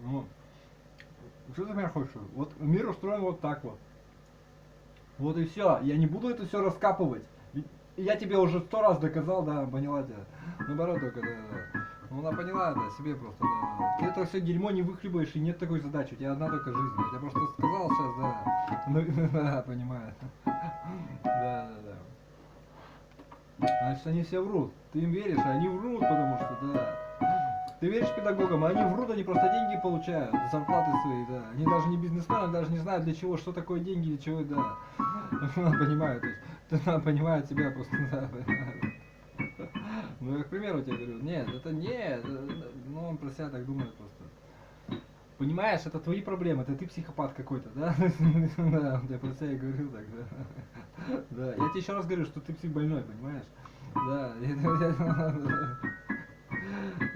Ну, что ты меня хочешь? Вот мир устроен вот так вот. Вот и все. Я не буду это все раскапывать. Я тебе уже 100 раз доказал, да, поняла тебя. Наоборот, только, да. Ну, она поняла это себе просто, да. Ты это все дерьмо не выхлебаешь, и нет такой задачи. У тебя одна только жизнь. Я тебе просто сказал сейчас, да. Ну, да, понимаю. Да. Значит, они все врут. Ты им веришь, а они врут, потому что, да. Ты веришь педагогам, а они врут, они просто деньги получают, зарплаты свои, да. Они даже не бизнесмены, даже не знают для чего, что такое деньги, для чего, да. Она понимает, то есть, она понимает себя просто, да. Ну, я, к примеру, тебе говорю, нет, это нет, ну, он про себя так думает просто. Понимаешь, это твои проблемы, это ты психопат какой-то, да? Да, я про себя и говорил так, да. Да, я тебе еще раз говорю, что ты психбольной, понимаешь? Да,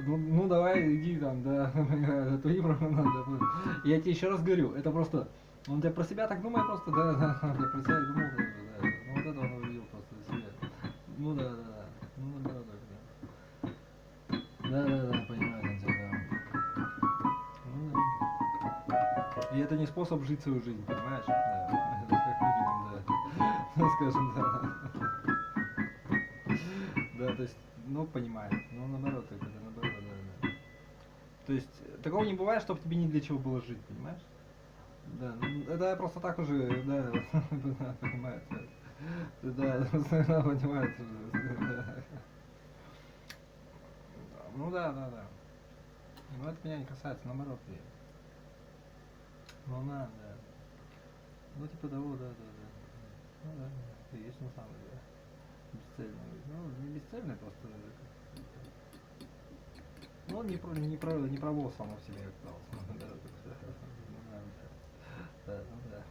ну давай, иди там, да, твои проблемы, да. Я тебе еще раз говорю, это просто, он тебя про себя так думает просто, да, он тебя про себя и думал, да, ну вот это он увидел просто за себя. Ну да, ну наоборот, да, понимаю, он тебя, да. Ну, да. И это не способ жить свою жизнь, понимаешь, да, это как минимум, да, ну скажем, да. Да, то есть, ну понимает, ну наоборот, это наоборот, да. То есть, такого не бывает, чтобы тебе ни для чего было жить, понимаешь? Да, ну, это просто так уже, да, понимает, да, понимает, ну да. Но это меня не касается, наоборот, ну да. Ну типа того, да. Ну да, ты есть на самом деле. Бесцельно. Ну, не бесцельно, просто. Ну, не пробовал само в себе, как сказал. Да.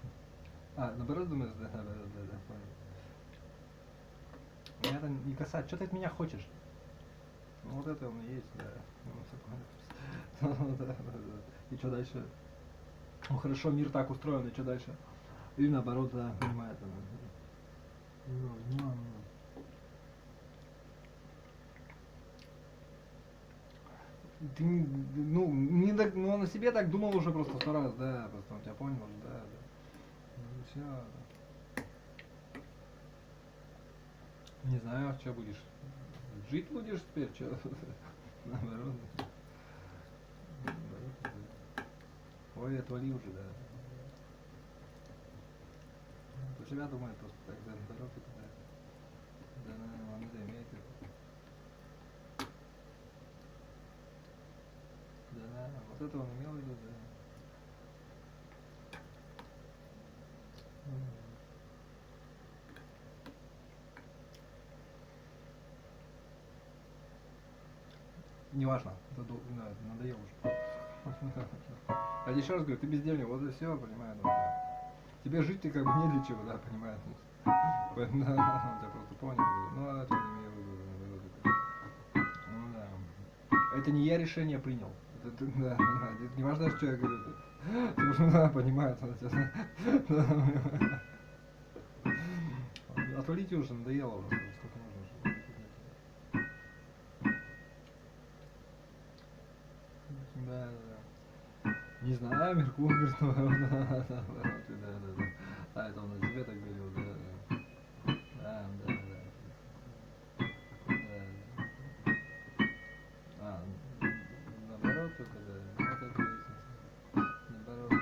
А, наоборот, думаешь, да, понял. Меня это не касается. Что ты от меня хочешь? Ну, вот это он и есть, да. Ну, да. И что дальше? Ну, хорошо, мир так устроен, и что дальше? И наоборот, да, понимает она. Ну. Ты, ну, он о себе так думал уже просто 100 раз, да, просто он тебя понял уже, да. Ну, все. Не знаю, что будешь. Жить будешь теперь, что? Наоборот. Ой, отвали уже, да. Про себя думает просто так, да, наоборот, это да. Да, он это имеет. Да, вот это он имел в виду, да. Неважно, надоел уже. Я еще раз говорю, ты бездельник, вот и все, понимаю, ну, да. Тебе жить ты как бы не для чего, да, понимаю. Поэтому, да, он тебя просто понял, ну, а это не имею в виду. Ну, да. Это не я решение принял. Это, да, не важно, что я говорю. Да, понимает, отвалите уже, надоело уже, сколько можно уже. Да. Не знаю, Меркурий, говорит, да. А, это он о себе так говорил, да. Да. А, наоборот только, да. Вот это есть. Наоборот,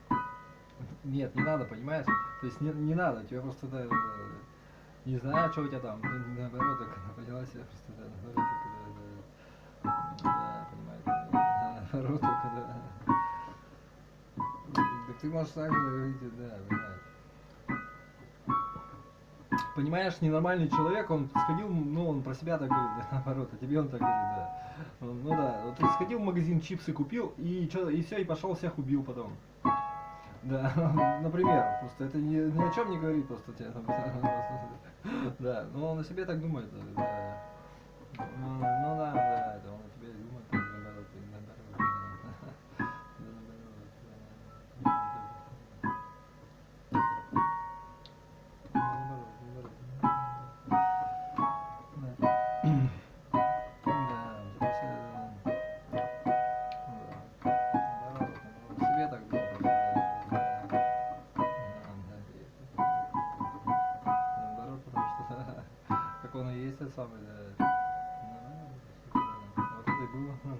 да. Нет, не надо, понимаешь? То есть не надо, тебе просто, да, не знаю, что у тебя там, наоборот, только поняла себя просто, да, наоборот, только, да, понимаете, да, наоборот, только, да. Так ты можешь так же говорить, да, понимаешь. Понимаешь, ненормальный человек, он сходил, ну, он про себя так говорит, да, наоборот, а тебе он так говорит, да. Ну да, вот ты сходил в магазин, чипсы купил, и все, и пошел всех убил потом. Да, например, просто это ни о чем не говорит, просто тебе. Да, но он о себе так думает, да. Ну да, это он о тебе думает, наоборот, было, да.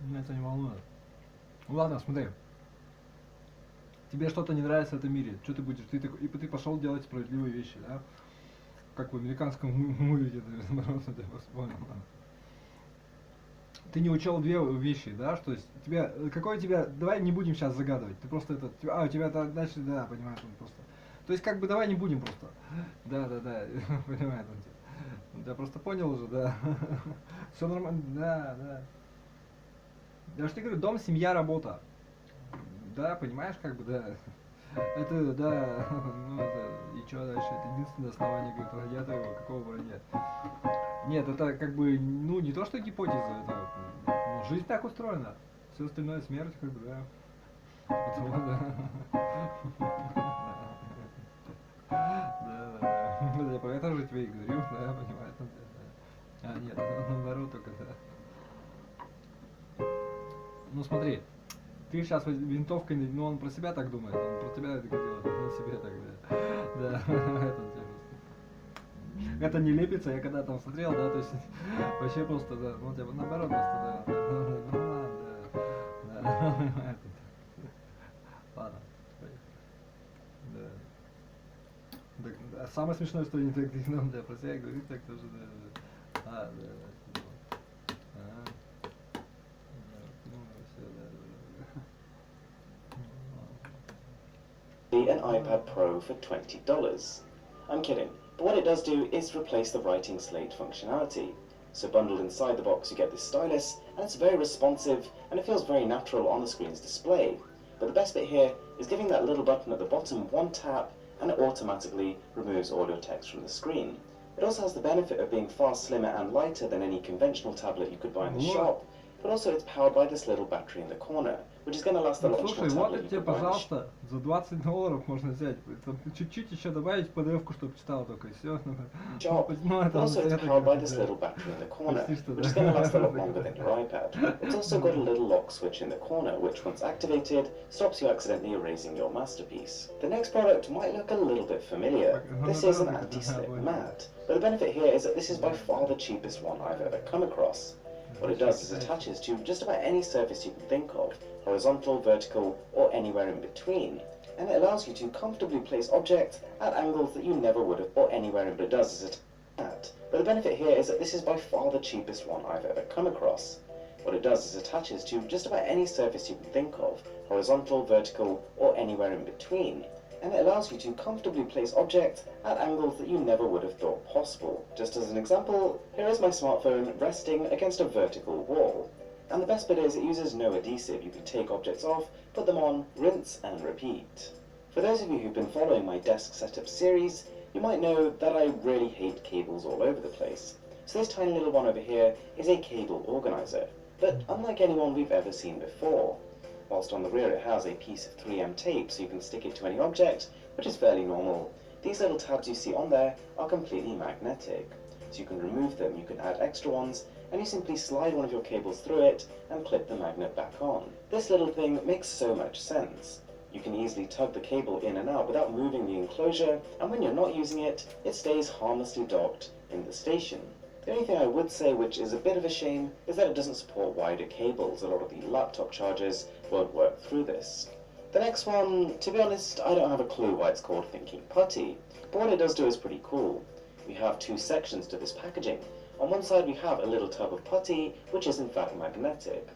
Меня это не волнует. Ладно, смотри. Тебе что-то не нравится в этом мире, что ты будешь? Ты пошел делать справедливые вещи, да? Как в американском муве, наоборот, я вспомнил. Ты не учел две вещи, да? Что есть какой у тебя, давай не будем сейчас загадывать. Ты просто это, у тебя это, значит, да, понимаешь, он просто. То есть как бы давай не будем просто. Да, понимает он тебя. Да, просто понял уже, да. Все нормально, да. Я же тебе говорю, дом, семья, работа. Да, понимаешь, как бы, да. Это, да, ну это, и что дальше? Это единственное основание, говорит, вранья твоего, какого вранья? Нет, это как бы, ну не то, что гипотеза, это, ну, жизнь так устроена. Все остальное смерть, как бы, да. Потому, да. Я про это же тебе и говорю, да, понимаешь? А, нет, это наоборот только, да. Ну смотри. Ты сейчас винтовкой, ну он про себя так думает, он про тебя это говорил, он себе так, да, это не лепится, я когда там смотрел, да, то есть вообще просто, да, ну типа наоборот просто, да, ладно, да, самое смешное, что не так, ну, да, про себя говорит, так тоже, да, an iPad Pro for $20. I'm kidding, but what it does do is replace the writing slate functionality. So bundled inside the box you get this stylus, and it's very responsive, and it feels very natural on the screen's display. But the best bit here is giving that little button at the bottom one tap, and it automatically removes all your text from the screen. It also has the benefit of being far slimmer and lighter than any conventional tablet you could buy in the shop, but also it's powered by this little battery in the corner, which is going to last a lot more tablet you could buy in the shop. За $20 можно взять, чуть-чуть еще добавить PDF-ку, чтобы читал только, и все. But also it's powered by this little battery in the corner, which is going to last a lot longer than your iPad. It's also got a little lock switch in the corner, which once activated, stops you accidentally erasing your masterpiece. The next product might look a little bit familiar. This is an anti-slip mat, but the benefit here is that this is by far the cheapest one I've ever come across. What it does is attaches to just about any surface you can think of, horizontal, vertical, or anywhere in between. And it allows you to comfortably place objects at angles that you never would have, or anywhere in between. What it does is but the benefit here is that this is by far the cheapest one I've ever come across. What it does is attaches to just about any surface you can think of, horizontal, vertical, or anywhere in between. And it allows you to comfortably place objects at angles that you never would have thought possible. Just as an example, here is my smartphone resting against a vertical wall. And the best bit is it uses no adhesive. You can take objects off, put them on, rinse and repeat. For those of you who've been following my desk setup series, you might know that I really hate cables all over the place. So this tiny little one over here is a cable organizer, but unlike anyone we've ever seen before. Whilst on the rear it has a piece of 3M tape so you can stick it to any object, which is fairly normal. These little tabs you see on there are completely magnetic. So you can remove them, you can add extra ones, and you simply slide one of your cables through it and clip the magnet back on. This little thing makes so much sense. You can easily tug the cable in and out without moving the enclosure, and when you're not using it, it stays harmlessly docked in the station. The only thing I would say, which is a bit of a shame, is that it doesn't support wider cables. A lot of the laptop chargers won't work through this. The next one, to be honest, I don't have a clue why it's called Thinking Putty, but what it does do is pretty cool. We have two sections to this packaging. On one side we have a little tub of putty, which is in fact magnetic.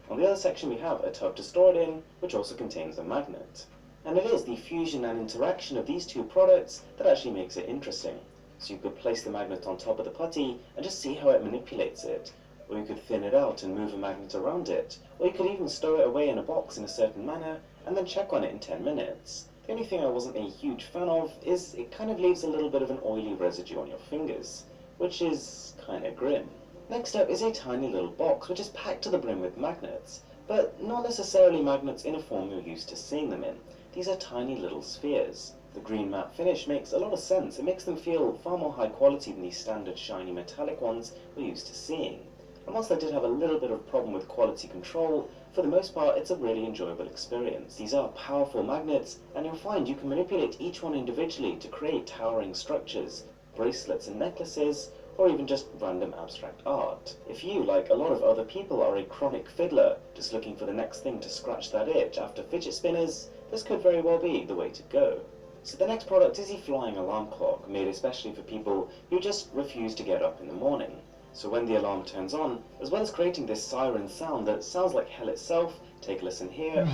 On the other section we have a tub to store it in, which also contains a magnet. And it is the fusion and interaction of these two products that actually makes it interesting. So you could place the magnet on top of the putty and just see how it manipulates it. Or you could thin it out and move a magnet around it. Or you could even stow it away in a box in a certain manner and then check on it in 10 minutes. The only thing I wasn't a huge fan of is it kind of leaves a little bit of an oily residue on your fingers, which is kind of grim. Next up is a tiny little box which is packed to the brim with magnets, but not necessarily magnets in a form you're used to seeing them in. These are tiny little spheres. The green matte finish makes a lot of sense. It makes them feel far more high quality than these standard shiny metallic ones we're used to seeing. and whilst I did have a little bit of problem with quality control, for the most part it's a really enjoyable experience. These are powerful magnets, and you'll find you can manipulate each one individually to create towering structures, bracelets and necklaces, or even just random abstract art. If you, like a lot of other people, are a chronic fiddler, just looking for the next thing to scratch that itch after fidget spinners, this could very well be the way to go. So the next product is a flying alarm clock, made especially for people who just refuse to get up in the morning. So when the alarm turns on, as well as creating this siren sound that sounds like hell itself, take a listen here,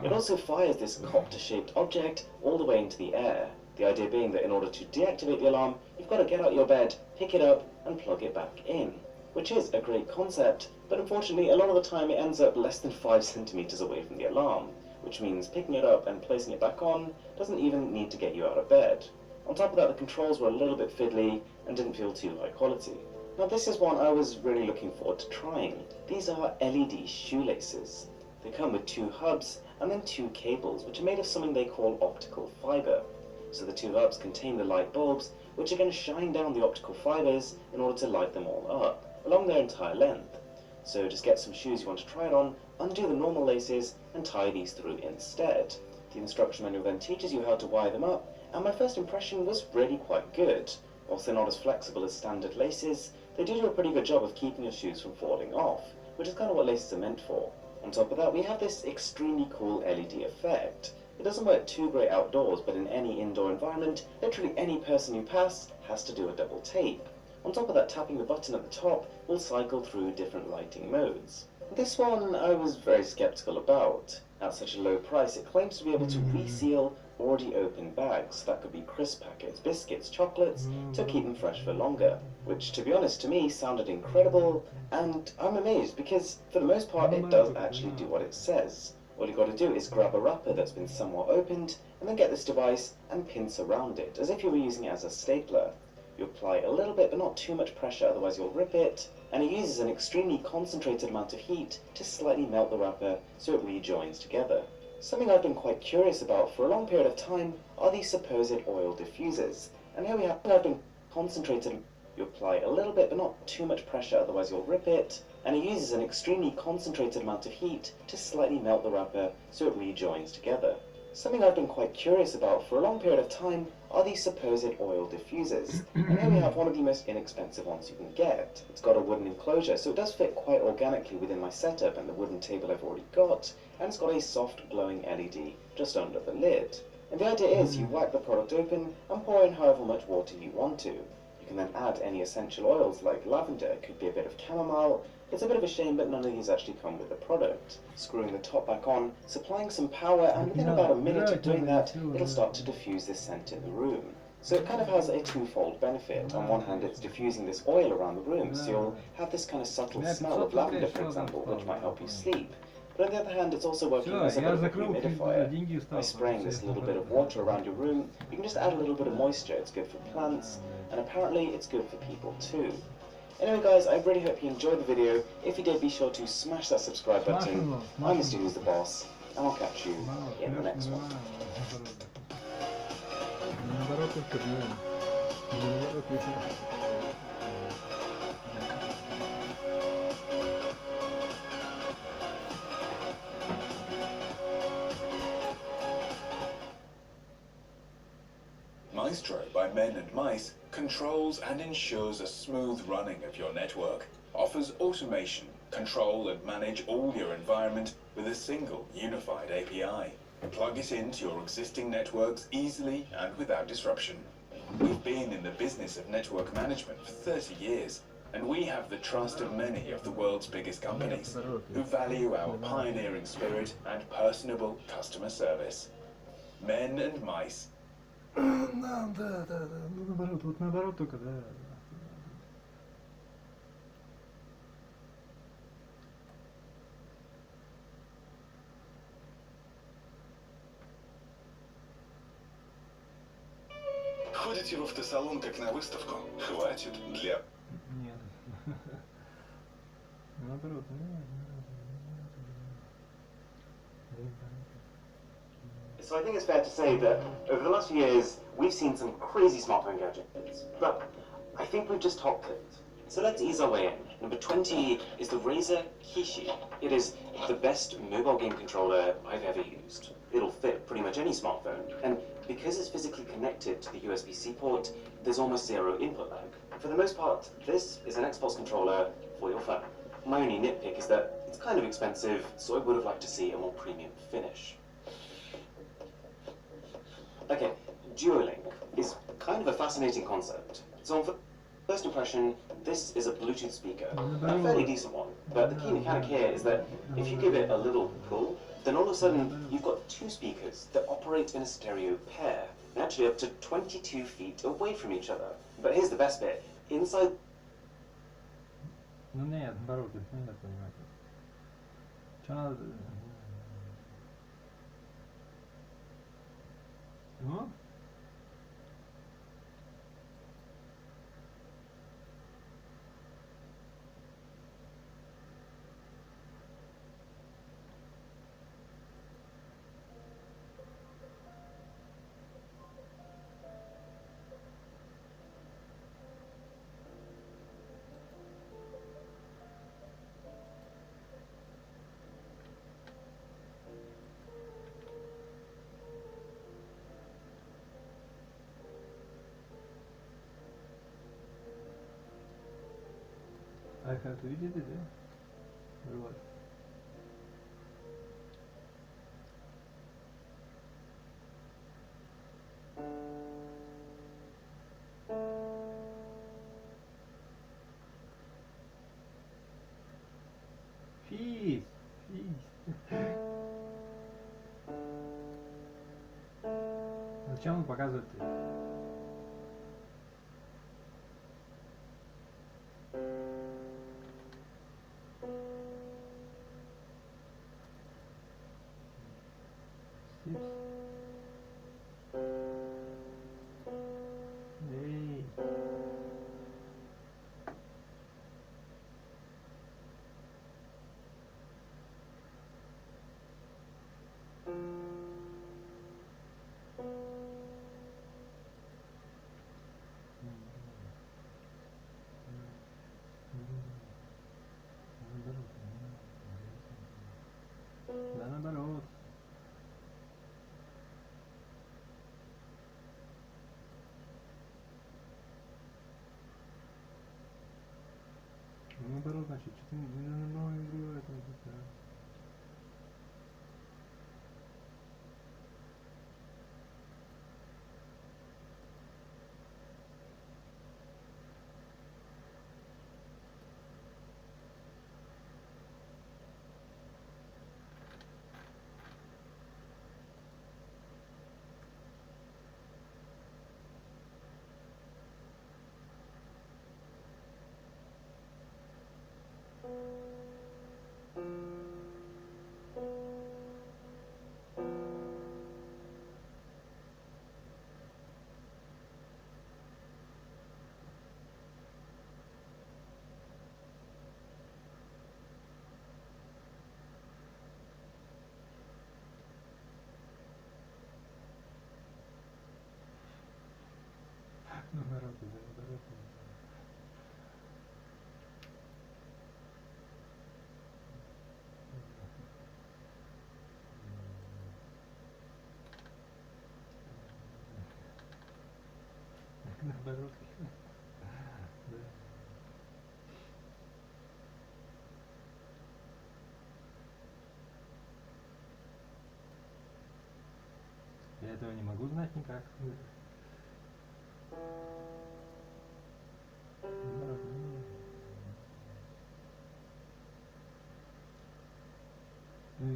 it also fires this copter-shaped object all the way into the air. The idea being that in order to deactivate the alarm, you've got to get out your bed, pick it up, and plug it back in. Which is a great concept, but unfortunately a lot of the time it ends up less than 5 centimeters away from the alarm, which means picking it up and placing it back on doesn't even need to get you out of bed. On top of that, the controls were a little bit fiddly and didn't feel too high quality. Now this is one I was really looking forward to trying. These are LED shoelaces. They come with 2 hubs and then 2 cables, which are made of something they call optical fiber. So the 2 hubs contain the light bulbs, which are going to shine down the optical fibers in order to light them all up, along their entire length. So just get some shoes you want to try it on, undo the normal laces, and tie these through instead. The instruction manual then teaches you how to wire them up, and my first impression was really quite good. Whilst they're not as flexible as standard laces, they do a pretty good job of keeping your shoes from falling off, which is kind of what laces are meant for. On top of that, we have this extremely cool LED effect. It doesn't work too great outdoors, but in any indoor environment, literally any person you pass has to do a double tape. On top of that, tapping the button at the top will cycle through different lighting modes. This one I was very skeptical about. At such a low price, it claims to be able to reseal already opened bags. That could be crisp packets, biscuits, chocolates, to keep them fresh for longer. Which, to be honest, to me sounded incredible, and I'm amazed because for the most part it does actually do what it says. All you've got to do is grab a wrapper that's been somewhat opened, and then get this device and pinch around it, as if you were using it as a stapler. You apply a little bit, but not too much pressure, otherwise you'll rip it, and it uses an extremely concentrated amount of heat to slightly melt the wrapper so it rejoins together. Something I've been quite curious about for a long period of time are these supposed oil diffusers, and here we have I've been concentrated. You apply a little bit, but not too much pressure, otherwise you'll rip it, and it uses an extremely concentrated amount of heat to slightly melt the wrapper so it rejoins together. Something I've been quite curious about for a long period of time are these supposed oil diffusers, and here we have one of the most inexpensive ones you can get. It's got a wooden enclosure, so it does fit quite organically within my setup and the wooden table I've already got, and it's got a soft glowing LED just under the lid. And the idea is you whack the product open and pour in however much water you want to. You can then add any essential oils like lavender, it could be a bit of chamomile. It's a bit of a shame but none of these actually come with the product. Screwing the top back on, supplying some power, and within about a minute of doing that, it'll start to diffuse this scent in the room. So it kind of has a twofold benefit. On one hand, it's diffusing this oil around the room, so you'll have this kind of subtle smell of lavender, for example, which might help you sleep. But on the other hand, it's also working as a bit of a humidifier. By spraying this little bit of water around your room, you can just add a little bit of moisture. It's good for plants, and apparently it's good for people too. Anyway guys, I really hope you enjoyed the video. If you did, be sure to smash that subscribe button. I'm Mr. Who's the Boss, and I'll catch you in the next one. Maestro by Men and Mice controls and ensures a smooth running of your network, offers automation, control and manage all your environment with a single unified API. Plug it into your existing networks easily and without disruption. We've been in the business of network management for 30 years, and we have the trust of many of the world's biggest companies who value our pioneering spirit and personable customer service. Men and Mice. Да, наоборот, вот наоборот только, да. Ходите в автосалон как на выставку? Хватит для... Нет. Наоборот. So I think it's fair to say that over the last few years, we've seen some crazy smartphone gadgets, but I think we've just topped it. So let's ease our way in. Number 20 is the Razer Kishi. It is the best mobile game controller I've ever used. It'll fit pretty much any smartphone, and because it's physically connected to the USB-C port, there's almost zero input lag. For the most part, this is an Xbox controller for your phone. My only nitpick is that it's kind of expensive, so I would have liked to see a more premium finish. Okay, Duolink is kind of a fascinating concept. So on first impression, this is a Bluetooth speaker, a fairly decent one, but the key mechanic here is that if you give it a little pull, then all of a sudden you've got two speakers that operate in a stereo pair, actually up to 22 feet away from each other. But here's the best bit, inside... Ну нет, наоборот, это не надо понимать. Что надо... Ну? I have to edit it, yeah? Or what? Физ! Зачем он показывает? Да наоборот. Ну наоборот, значит, что-то не другое там. Наоборот, наоборот. Наоборот. Да. Я этого не могу знать никак.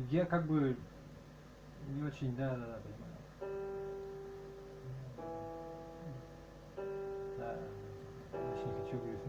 Я как бы не очень, да, понимаю. Да, очень не хочу говорить.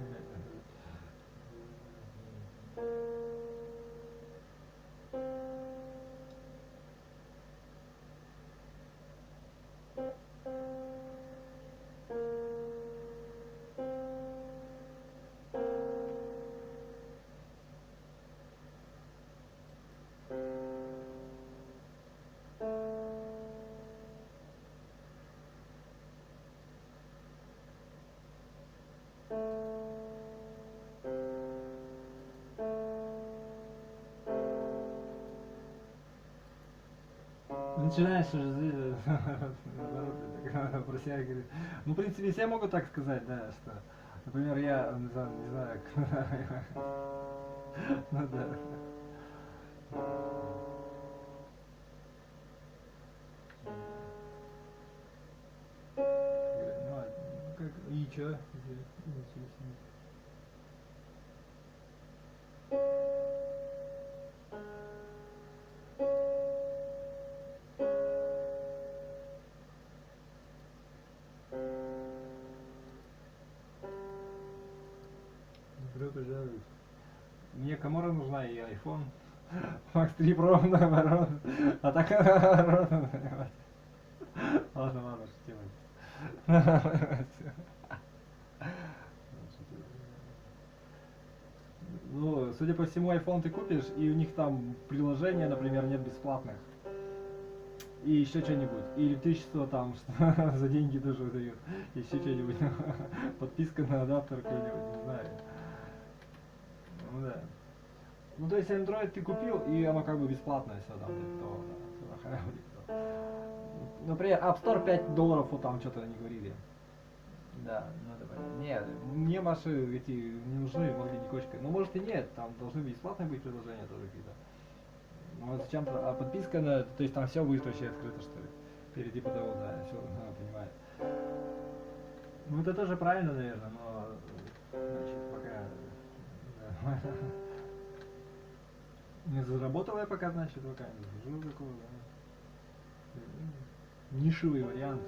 Начинаешь уже про себя говорить. Ну, в принципе, все могут так сказать, да, что, например, я, не знаю, ну да. Ну, как, и чё? Добро пожаловать. Мне Камора нужна и iPhone. Max 3 Pro, наоборот. А так наоборот. Ладно, что делать. Ну, судя по всему, iPhone ты купишь, и у них там приложения, например, нет бесплатных. И еще что-нибудь. И электричество там что за деньги тоже выдают. Еще что-нибудь. Подписка на адаптер какой-нибудь, не знаю. Ну да. Ну то есть Android ты купил, и оно как бы бесплатное все там где-то. Например, App Store $5, вот там что-то они говорили. Да, надо понять. Нет, мне машины эти не нужны, могли не кочкой. Ну может и нет, там должны быть бесплатные быть приложения тоже какие-то. Ну вот зачем-то, а подписка на, то есть там все будет вообще открыто, что ли? Впереди потом, да, все, понимаю. Ну это тоже правильно, наверное, но значит пока да. Не заработал я пока, значит, пока не жил такого, да. Нишевый вариант.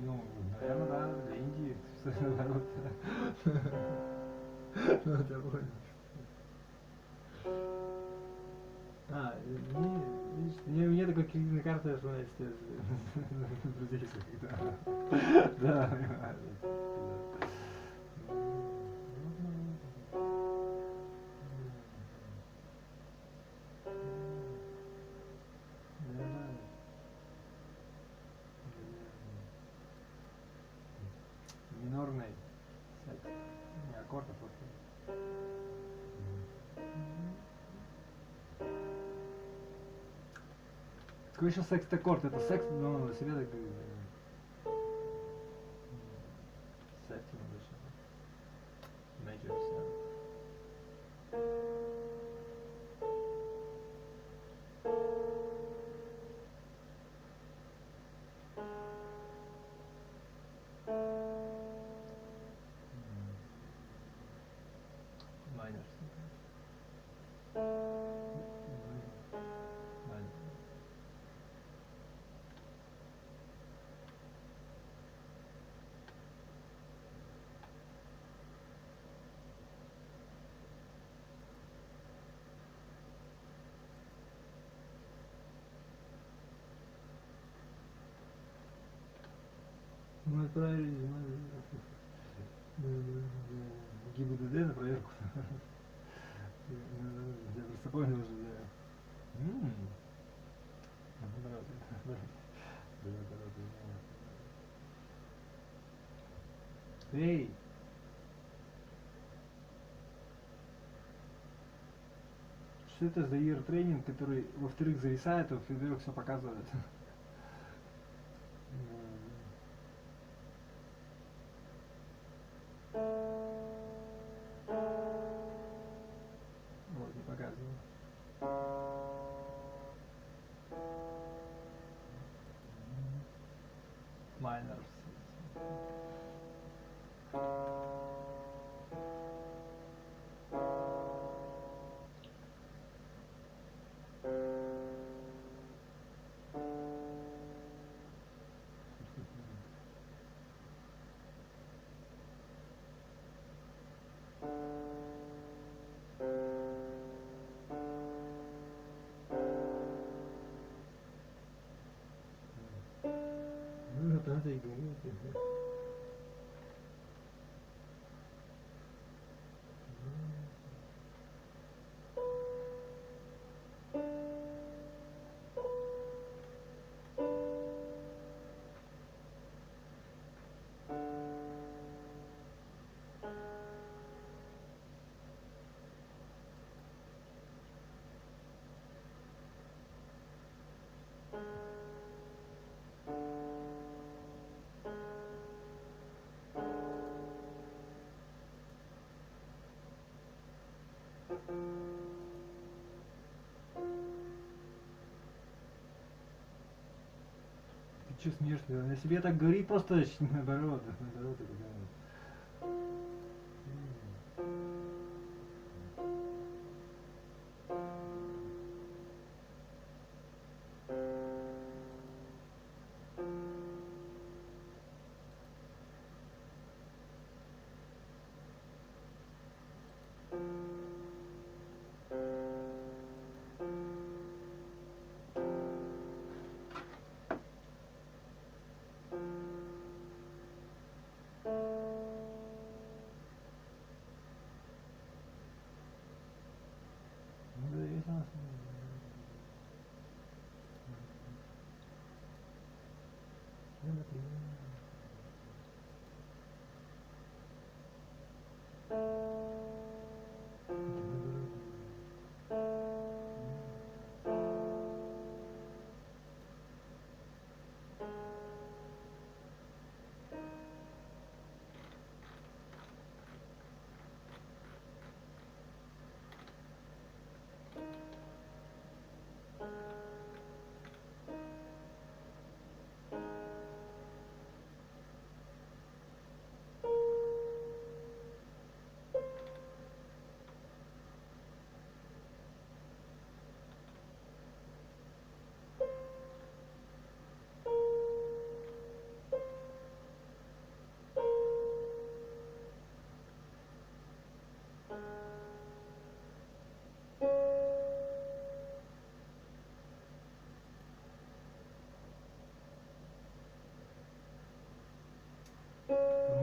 Ну, наверное, да, для Индии, наоборот. Ну, это понял. А, мне такой кредитная карта, что если друзей когда. Да, понимаю. Минорный секс. Не аккорд, а просто. Какой еще секс-аккорд? Это секс, но на себе так говорит. Септим обычно. Major seven. Minor. Мы отправили ГИБДД на проверку. Я просто понял уже, да. Эй! Что это за year тренинг, который во-вторых зависает, а во-вторых все показывает? Вот, не показываю. Minors. Ну, надо и говорить. Че смеешься? На себе так говорит, просто наоборот, наоборот.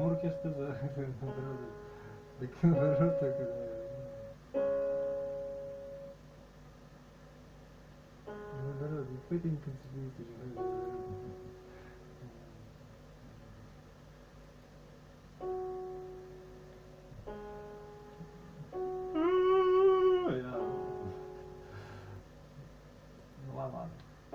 Оркестр, да, наоборот, так, наоборот, какой-то инконсистентный.